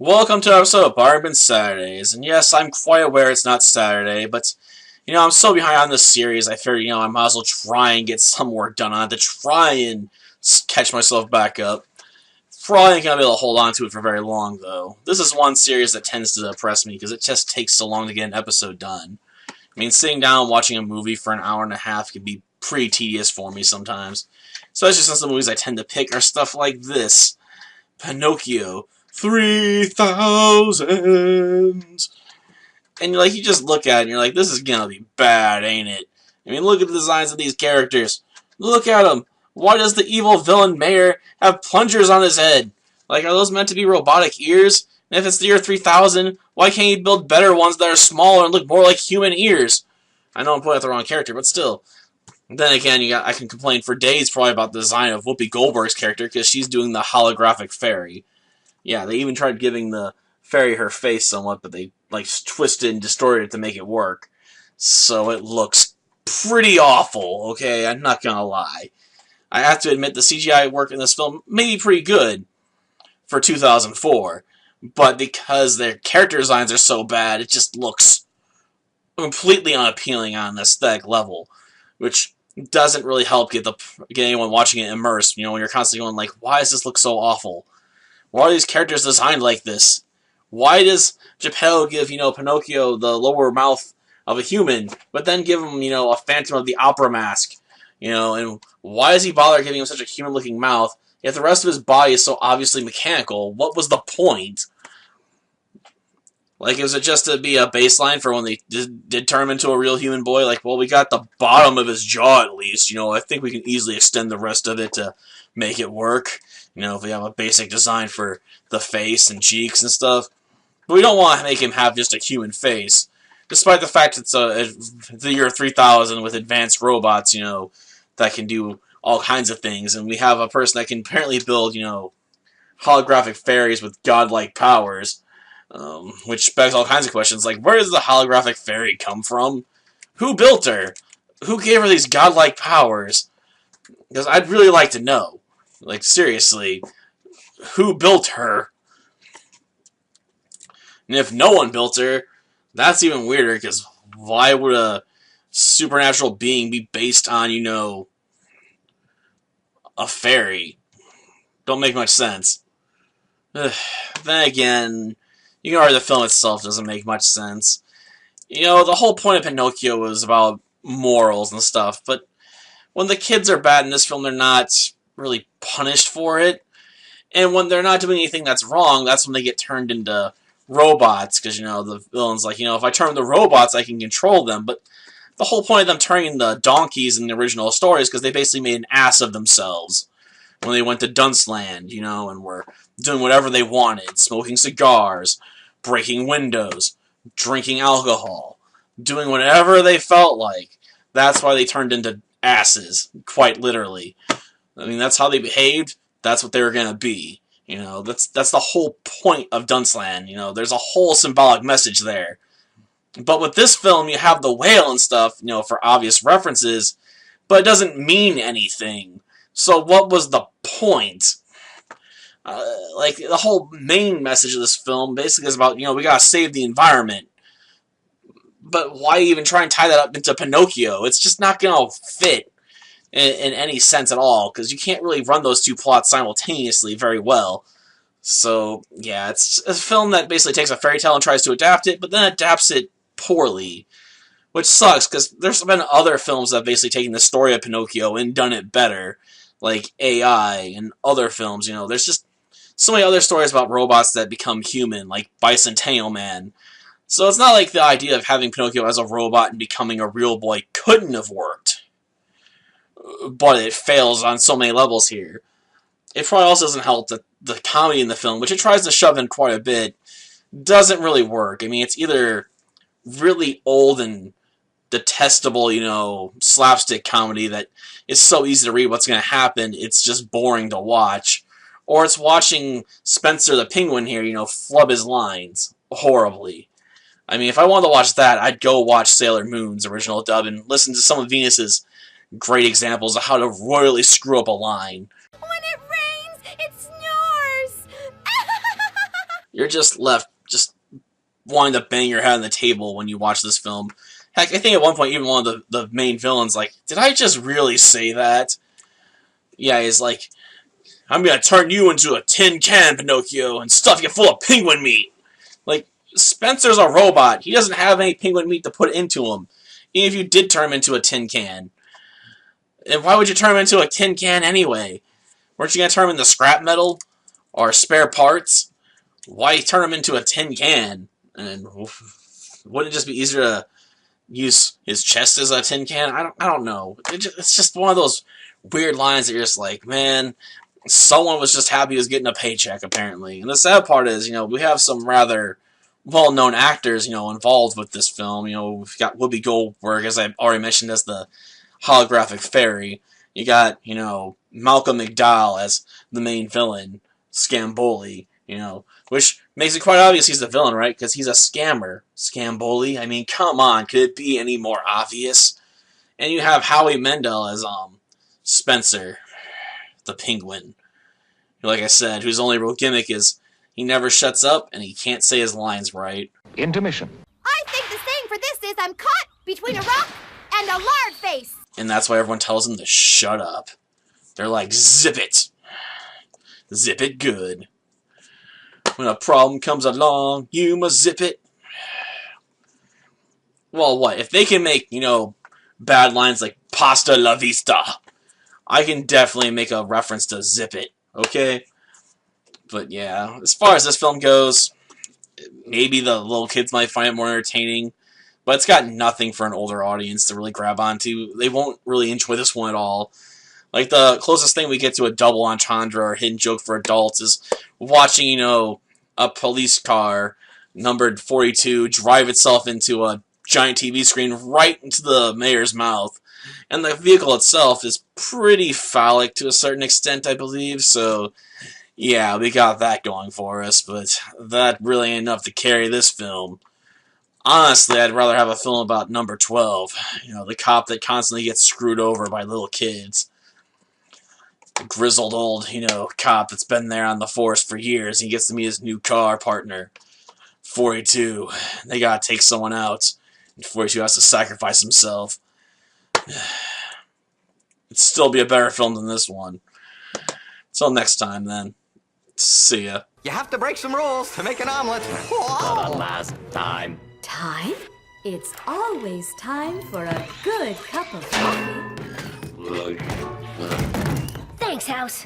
Welcome to an episode of Barbin Saturdays, and yes, I'm quite aware it's not Saturday, but, I'm so behind on this series, I figured, I might as well try and get some work done on it, to try and catch myself back up. Probably ain't gonna be able to hold on to it for very long, though. This is one series that tends to depress me, because it just takes so long to get an episode done. I mean, sitting down and watching a movie for an hour and a half can be pretty tedious for me sometimes. Especially since the movies I tend to pick are stuff like this. Pinocchio. 3,000. And you just look at it and you're like, this is gonna be bad, ain't it? I mean, look at the designs of these characters. Look at them. Why does the evil villain mayor have plungers on his head? Like, are those meant to be robotic ears? And if it's the year 3000, why can't you build better ones that are smaller and look more like human ears? I know I'm pointing at the wrong character, but still. Then again, I can complain for days probably about the design of Whoopi Goldberg's character because she's doing the holographic fairy. Yeah, they even tried giving the fairy her face somewhat, but they twisted and distorted it to make it work. So it looks pretty awful, okay? I'm not gonna lie. I have to admit the CGI work in this film may be pretty good for 2004, but because their character designs are so bad, it just looks completely unappealing on an aesthetic level, which doesn't really help get anyone watching it immersed. When you're constantly going like, why does this look so awful? Why are these characters designed like this? Why does Geppetto give, Pinocchio the lower mouth of a human, but then give him, a Phantom of the Opera mask? And why does he bother giving him such a human-looking mouth, yet the rest of his body is so obviously mechanical? What was the point? Like, was it just to be a baseline for when they did turn him into a real human boy? Like, well, we got the bottom of his jaw at least, I think we can easily extend the rest of it to make it work. If we have a basic design for the face and cheeks and stuff. But we don't want to make him have just a human face. Despite the fact it's the year 3000 with advanced robots, that can do all kinds of things. And we have a person that can apparently build, holographic fairies with godlike powers. Which begs all kinds of questions, like, where does the holographic fairy come from? Who built her? Who gave her these godlike powers? Because I'd really like to know. Like, seriously, who built her? And if no one built her, that's even weirder, because why would a supernatural being be based on, a fairy? Don't make much sense. Then again, you can argue the film itself doesn't make much sense. The whole point of Pinocchio was about morals and stuff, but when the kids are bad in this film, they're not really punished for it. And when they're not doing anything that's wrong, that's when they get turned into robots, because, the villain's like, if I turn them to robots, I can control them. But the whole point of them turning into donkeys in the original story is because they basically made an ass of themselves when they went to Dunceland, and were doing whatever they wanted, smoking cigars, breaking windows, drinking alcohol, doing whatever they felt like. That's why they turned into asses, quite literally. I mean, that's how they behaved. That's what they were gonna be. That's the whole point of Dunceland. There's a whole symbolic message there. But with this film, you have the whale and stuff, for obvious references, but it doesn't mean anything. So what was the point? The whole main message of this film basically is about, we gotta save the environment. But why even try and tie that up into Pinocchio? It's just not gonna fit in any sense at all, because you can't really run those two plots simultaneously very well. So, yeah, it's a film that basically takes a fairy tale and tries to adapt it, but then adapts it poorly. Which sucks, because there's been other films that have basically taken the story of Pinocchio and done it better. Like AI and other films, there's just so many other stories about robots that become human, like Bicentennial Man. So it's not like the idea of having Pinocchio as a robot and becoming a real boy couldn't have worked. But it fails on so many levels here. It probably also doesn't help that the comedy in the film, which it tries to shove in quite a bit, doesn't really work. I mean, it's either really old and detestable, slapstick comedy that is so easy to read what's going to happen, it's just boring to watch. Or it's watching Spencer the Penguin here, flub his lines horribly. I mean, if I wanted to watch that, I'd go watch Sailor Moon's original dub and listen to some of Venus's great examples of how to royally screw up a line. When it rains, it snores! you're just left just wanting to bang your head on the table when you watch this film. Heck, I think at one point even one of the main villains like, did I just really say that? Yeah, he's like, I'm gonna turn you into a tin can, Pinocchio, and stuff you full of penguin meat. Like, Spencer's a robot. He doesn't have any penguin meat to put into him. Even if you did turn him into a tin can. And why would you turn him into a tin can anyway? Weren't you gonna turn him into scrap metal? Or spare parts? Why turn him into a tin can? And wouldn't it just be easier to use his chest as a tin can? I don't know. It's just one of those weird lines that you're just like, man, someone was just happy he was getting a paycheck, apparently. And the sad part is, we have some rather well-known actors, involved with this film. We've got Whoopi Goldberg, as I already mentioned, as the holographic fairy. You got, Malcolm McDowell as the main villain, Scamboli, which makes it quite obvious he's the villain, right? Because he's a scammer. Scamboli, I mean, come on, could it be any more obvious? And you have Howie Mandel as, Spencer, the penguin. Like I said, whose only real gimmick is he never shuts up and he can't say his lines right. Intermission. I think the saying for this is I'm caught between a rock and a lard face. And that's why everyone tells him to shut up. They're like, zip it. Zip it good. When a problem comes along, you must zip it. Well, what? If they can make, bad lines like pasta la vista, I can definitely make a reference to zip it, okay? But yeah, as far as this film goes, maybe the little kids might find it more entertaining, but it's got nothing for an older audience to really grab onto. They won't really enjoy this one at all. Like, the closest thing we get to a double entendre or hidden joke for adults is watching, a police car numbered 42 drive itself into a giant TV screen right into the mayor's mouth. And the vehicle itself is pretty phallic to a certain extent, I believe, so yeah, we got that going for us, but that really ain't enough to carry this film. Honestly, I'd rather have a film about number 12, the cop that constantly gets screwed over by little kids. The grizzled old, cop that's been there on the force for years. He gets to meet his new car partner, 42. They gotta take someone out, and 42 has to sacrifice himself. It'd still be a better film than this one. Till next time, then. See ya. You have to break some rules to make an omelet. For the last time. Time? It's always time for a good cup of coffee. Thanks, House.